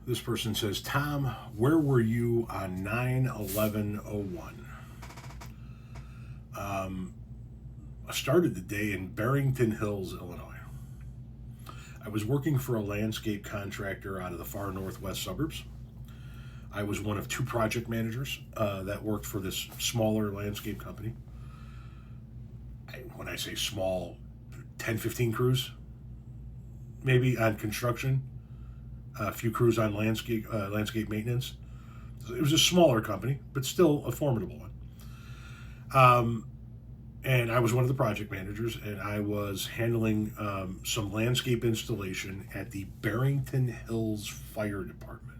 This person says, Tom, where were you on 9/11/01? I started the day in Barrington Hills, Illinois. I was working for a landscape contractor out of the far northwest suburbs. I was one of two project managers that worked for this smaller landscape company. When I say small, 10, 15 crews, maybe on construction, a few crews on landscape maintenance. It was a smaller company, but still a formidable one. And I was one of the project managers, and I was handling some landscape installation at the Barrington Hills Fire Department.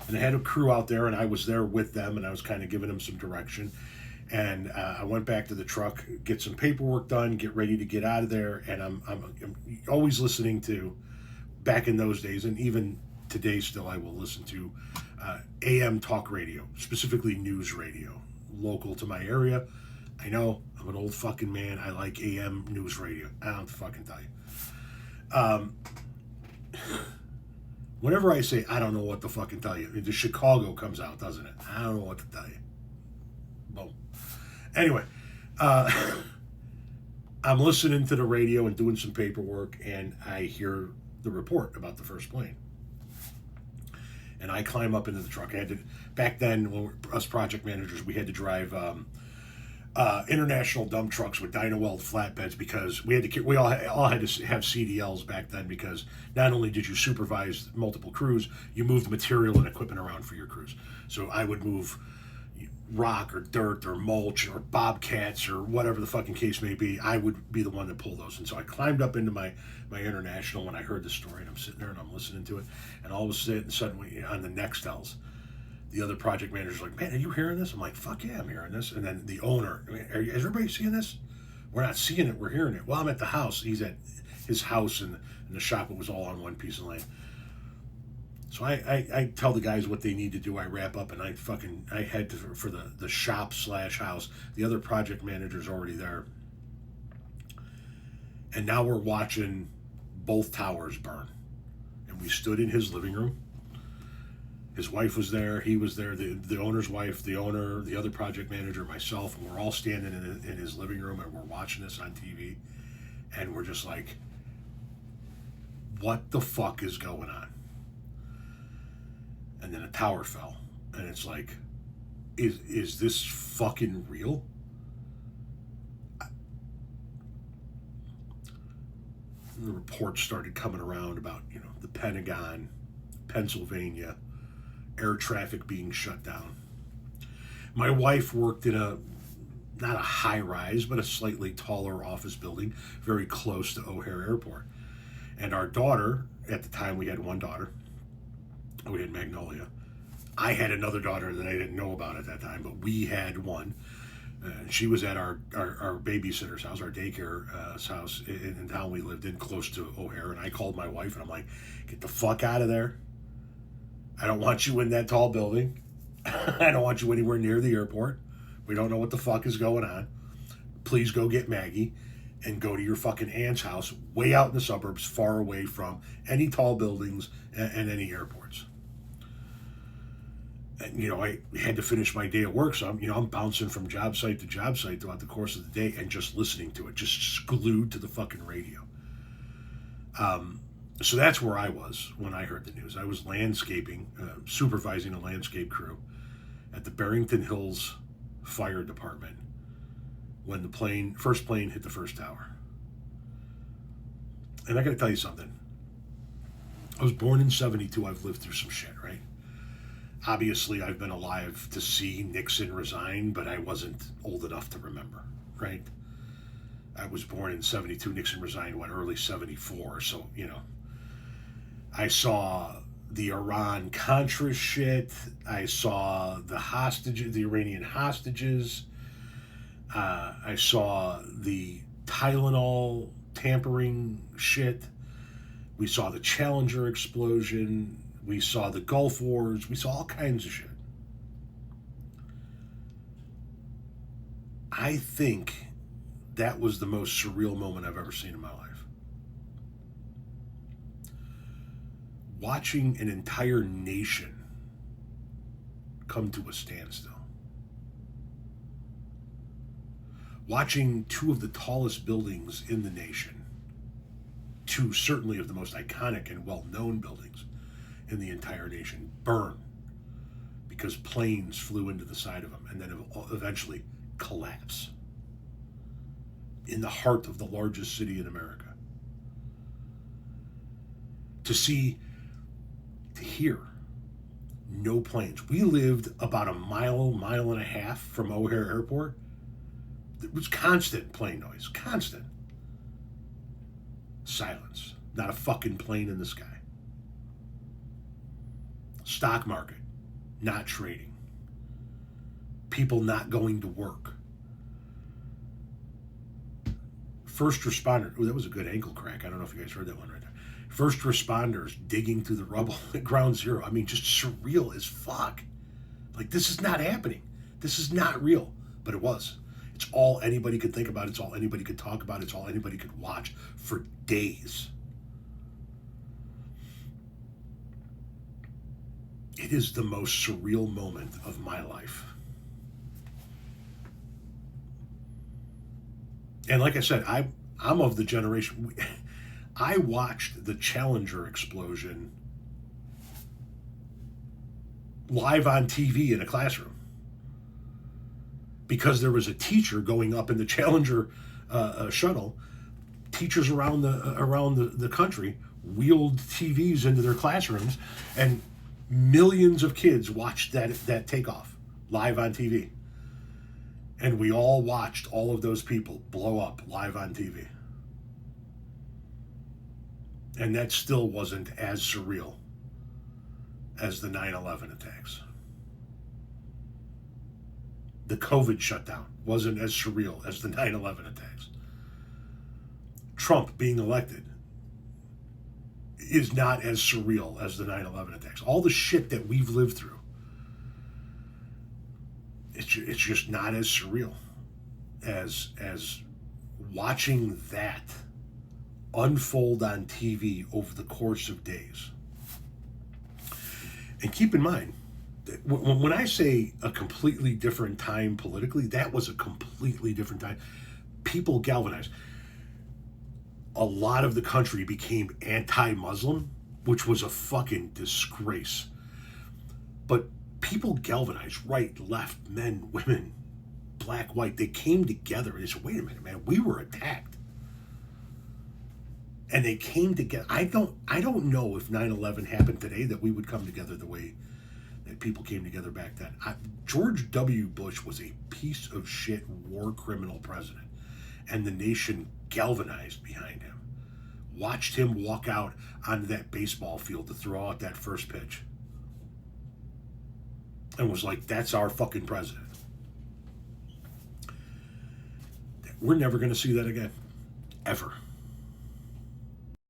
And I had a crew out there, and I was there with them, and I was kind of giving them some direction. And I went back to the truck, get some paperwork done, get ready to get out of there. And I'm always listening to, back in those days, and even today still, I will listen to AM talk radio, specifically news radio, local to my area. I know, I'm an old fucking man. I like AM news radio. I don't fucking tell you. Whenever I say I don't know what to fucking tell you, the Chicago comes out, doesn't it? I don't know what to tell you. Boom. Anyway, I'm listening to the radio and doing some paperwork, and I hear the report about the first plane. And I climb up into the truck. I had to, back then, when us project managers, we had to drive international dump trucks with dyno weld flatbeds because we all had to have CDLs back then, because not only did you supervise multiple crews, you moved material and equipment around for your crews. So I would move rock or dirt or mulch or bobcats or whatever the fucking case may be. I would be the one to pull those. And so I climbed up into my international when I heard the story, and I'm sitting there and I'm listening to it, and all of a sudden on the Nextels, the other project manager's like, man, are you hearing this? I'm like, fuck yeah, I'm hearing this. And then the owner, is everybody seeing this? We're not seeing it, we're hearing it. Well, I'm at the house. He's at his house, and the shop, it was all on one piece of land. So I tell the guys what they need to do. I wrap up, and I head for the shop / house. The other project manager's already there. And now we're watching both towers burn. And we stood in his living room. His wife was there, he was there, the owner's wife, the owner, the other project manager, myself, and we're all standing in his living room, and we're watching this on TV. And we're just like, what the fuck is going on? And then a tower fell, and it's like, is this fucking real? And the reports started coming around about, the Pentagon, Pennsylvania, air traffic being shut down. My wife worked in not a high rise, but a slightly taller office building very close to O'Hare Airport. And our daughter, at the time we had one daughter, we had Magnolia. I had another daughter that I didn't know about at that time, but we had one. She was at our babysitter's house, our daycare house in town we lived in, close to O'Hare. And I called my wife, and I'm like, get the fuck out of there. I don't want you in that tall building. I don't want you anywhere near the airport. We don't know what the fuck is going on. Please go get Maggie and go to your fucking aunt's house way out in the suburbs, far away from any tall buildings and any airports. And, I had to finish my day at work, so I'm bouncing from job site to job site throughout the course of the day and just listening to it, just glued to the fucking radio. So that's where I was when I heard the news. I was landscaping, supervising a landscape crew at the Barrington Hills Fire Department when the first plane hit the first tower. And I got to tell you something. I was born in 72. I've lived through some shit, right? Obviously, I've been alive to see Nixon resign, but I wasn't old enough to remember, right? I was born in 72. Nixon resigned, early 74. So, I saw the Iran-Contra shit. I saw the Iranian hostages. I saw the Tylenol tampering shit. We saw the Challenger explosion. We saw the Gulf Wars. We saw all kinds of shit. I think that was the most surreal moment I've ever seen in my life. watching an entire nation come to a standstill. Watching two of the tallest buildings in the nation, two certainly of the most iconic and well-known buildings in the entire nation, burn because planes flew into the side of them and then eventually collapse in the heart of the largest city in America. To hear no planes. We lived about a mile and a half from O'Hare Airport. It was constant plane noise, constant. Silence. Not a fucking plane in the sky. Stock market, not trading. People not going to work. First responder, that was a good ankle crack. I don't know if you guys heard that one right there. First responders digging through the rubble at ground zero. I mean, just surreal as fuck. Like, this is not happening. This is not real. But it was. It's all anybody could think about. It's all anybody could talk about. It's all anybody could watch for days. It is the most surreal moment of my life. And like I said, I'm of the generation... I watched the Challenger explosion live on TV in a classroom because there was a teacher going up in the Challenger shuttle. Teachers around the country wheeled TVs into their classrooms, and millions of kids watched that takeoff live on TV. And we all watched all of those people blow up live on TV. And that still wasn't as surreal as the 9/11 attacks. The COVID shutdown wasn't as surreal as the 9/11 attacks. Trump being elected is not as surreal as the 9/11 attacks. All the shit that we've lived through, it's just not as surreal as watching that unfold on TV over the course of days. And keep in mind, that when I say a completely different time politically, that was a completely different time. People galvanized. A lot of the country became anti-Muslim, which was a fucking disgrace. But people galvanized, right, left, men, women, black, white. They came together and they said, wait a minute, man, we were attacked. And they came together. I don't know if 9/11 happened today that we would come together the way that people came together back then. George W. Bush was a piece of shit war criminal president, and the nation galvanized behind him. Watched him walk out onto that baseball field to throw out that first pitch. And was like, that's our fucking president. We're never going to see that again. Ever.